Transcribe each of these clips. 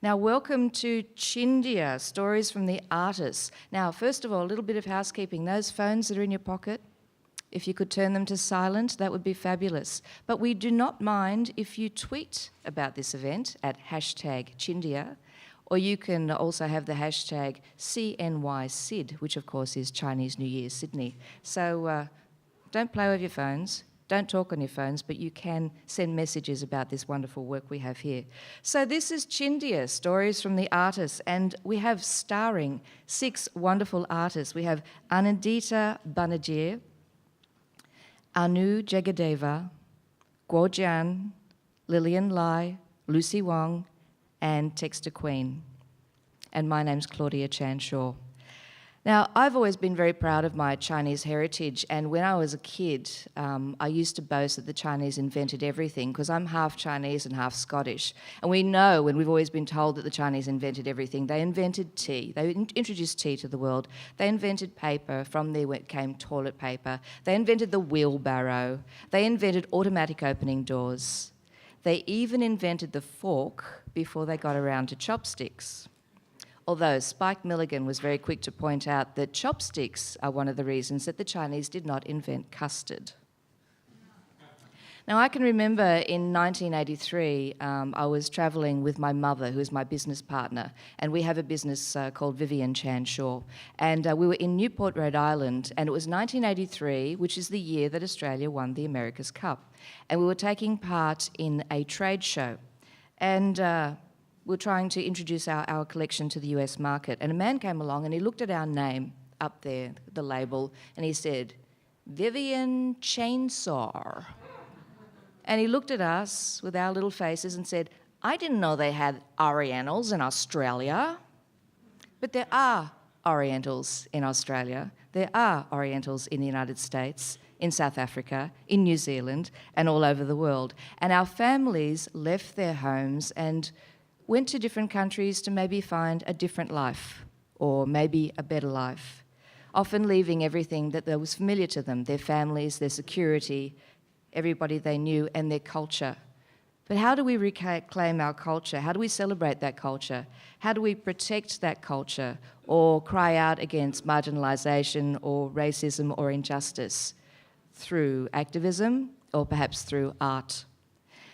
Now, welcome to Chindia, Stories from the Artists. Now, first of all, a little bit of housekeeping. Those phones that are in your pocket, if you could turn them to silent, that would be fabulous. But we do not mind if you tweet about this event at #Chindia, or you can also have the hashtag CNYSID, which of course is Chinese New Year, Sydney. So don't play with your phones, don't talk on your phones, but you can send messages about this wonderful work we have here. So this is Chindia, Stories from the Artists, and we have starring 6 wonderful artists. We have Anandita Banerjee, Anu Jagadeva, Guo Jian, Lillian Lai, Lucy Wong, and Texter Queen. And my name's Claudia Chan Shaw. Now, I've always been very proud of my Chinese heritage, and when I was a kid, I used to boast that the Chinese invented everything, because I'm half Chinese and half Scottish. And we know, when we've always been told that the Chinese invented everything, they invented tea. They introduced tea to the world. They invented paper. From there came toilet paper. They invented the wheelbarrow. They invented automatic opening doors. They even invented the fork before they got around to chopsticks. Although Spike Milligan was very quick to point out that chopsticks are one of the reasons that the Chinese did not invent custard. Now, I can remember in 1983, I was travelling with my mother, who is my business partner, and we have a business called Vivian Chan Shaw. And we were in Newport, Rhode Island, and it was 1983, which is the year that Australia won the America's Cup. And we were taking part in a trade show. And we're trying to introduce our collection to the US market. And a man came along and he looked at our name up there, the label, and he said, Vivian Chainsaw. And he looked at us with our little faces and said, I didn't know they had Orientals in Australia. But there are Orientals in Australia. There are Orientals in the United States, in South Africa, in New Zealand, and all over the world. And our families left their homes and went to different countries to maybe find a different life, or maybe a better life, often leaving everything that was familiar to them, their families, their security, everybody they knew, and their culture. But how do we reclaim our culture? How do we celebrate that culture? How do we protect that culture, or cry out against marginalisation or racism or injustice? Through activism, or perhaps through art.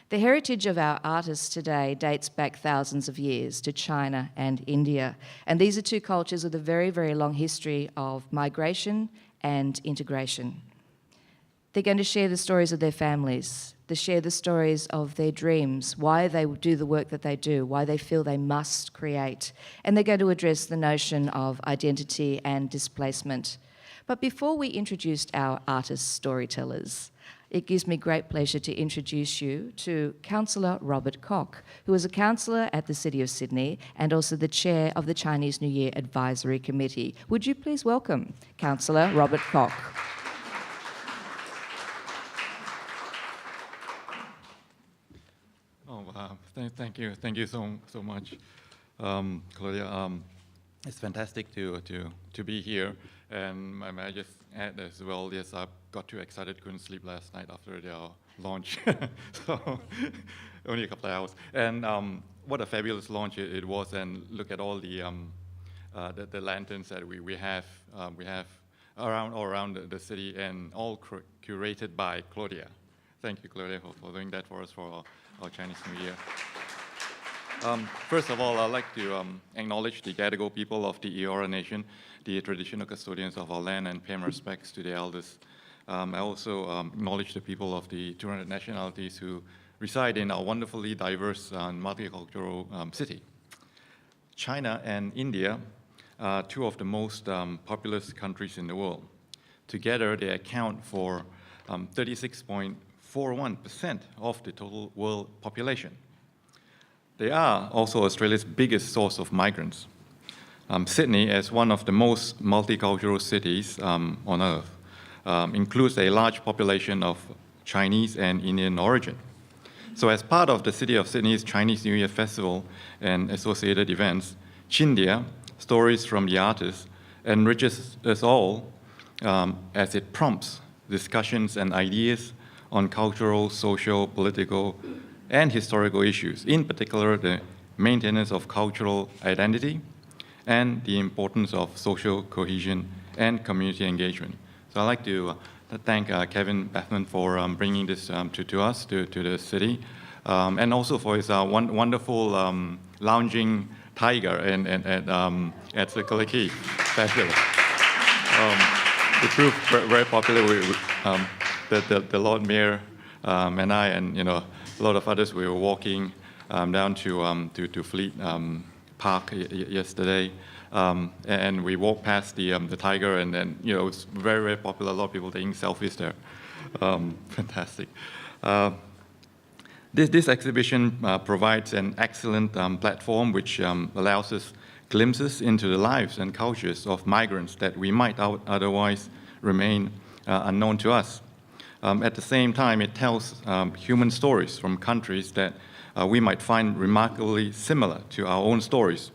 The heritage of our artists today dates back thousands of years to China and India. And these are 2 cultures with a very, very long history of migration and integration. They're going to share the stories of their families, to share the stories of their dreams, why they do the work that they do, why they feel they must create. And they're going to address the notion of identity and displacement. But before we introduced our artist storytellers, it gives me great pleasure to introduce you to Councillor Robert Kok, who is a councillor at the City of Sydney and also the chair of the Chinese New Year Advisory Committee. Would you please welcome Councillor Robert Kok? Oh, thank you so much, Claudia. It's fantastic to be here, and I might just add as well. Yes, I got too excited, couldn't sleep last night after their launch, so only a couple of hours. And what a fabulous launch it was! And look at all the lanterns that we have around the city, and all curated by Claudia. Thank you, Claudia, for doing that for us for our Chinese New Year. First of all, I'd like to acknowledge the Gadigal people of the Eora Nation, the traditional custodians of our land, and pay my respects to the elders. I also acknowledge the people of the 200 nationalities who reside in our wonderfully diverse and multicultural city. China and India are 2 of the most populous countries in the world. Together, they account for 36.41% of the total world population. They are also Australia's biggest source of migrants. Sydney, as one of the most multicultural cities on earth, includes a large population of Chinese and Indian origin. So as part of the City of Sydney's Chinese New Year Festival and associated events, Chindia, Stories from the Artists, enriches us all as it prompts discussions and ideas on cultural, social, political, and historical issues, in particular the maintenance of cultural identity, and the importance of social cohesion and community engagement. So I'd like to thank Kevin Bethman for bringing this to us, to the city, and also for his wonderful lounging tiger at Circular Quay Festival. It proved very popular. The Lord Mayor and I, and a lot of others, we were walking down to Fleet Park yesterday, and we walked past the tiger, and then it was very popular. A lot of people taking selfies there. Fantastic. This exhibition provides an excellent platform which allows us glimpses into the lives and cultures of migrants that we might otherwise remain unknown to us. At the same time, it tells human stories from countries that we might find remarkably similar to our own stories.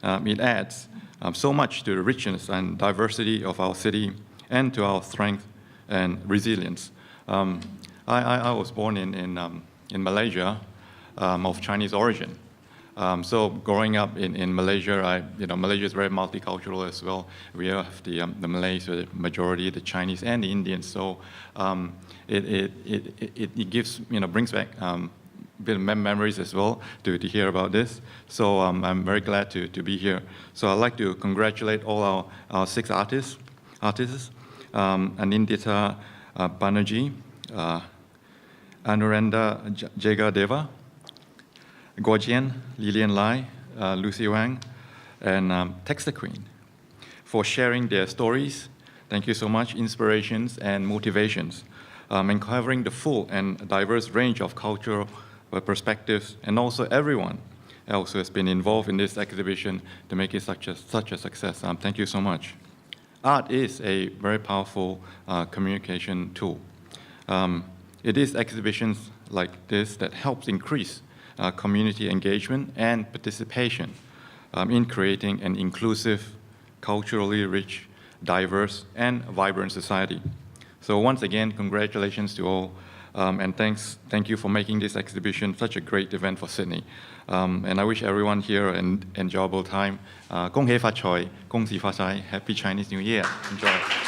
It adds so much to the richness and diversity of our city and to our strength and resilience. I was born in Malaysia, of Chinese origin. So growing up in Malaysia, Malaysia is very multicultural as well. We have the Malays, the majority, the Chinese, and the Indians. So it gives, brings back bit of memories as well to hear about this. So I'm very glad to be here. So I'd like to congratulate all our 6 artists, Anindita Banerjee, Anurenda Jagadeva, Guojian, Lilian Lai, Lucy Wang, and Texter Queen for sharing their stories. Thank you so much, inspirations and motivations, and covering the full and diverse range of cultural perspectives, and also everyone else who has been involved in this exhibition to make it such a success. Thank you so much. Art is a very powerful communication tool. It is exhibitions like this that helps increase community engagement and participation in creating an inclusive, culturally rich, diverse, and vibrant society. So once again, congratulations to all, and thank you for making this exhibition such a great event for Sydney. And I wish everyone here an enjoyable time. 恭喜發財，恭喜發財，Happy Chinese New Year. Enjoy.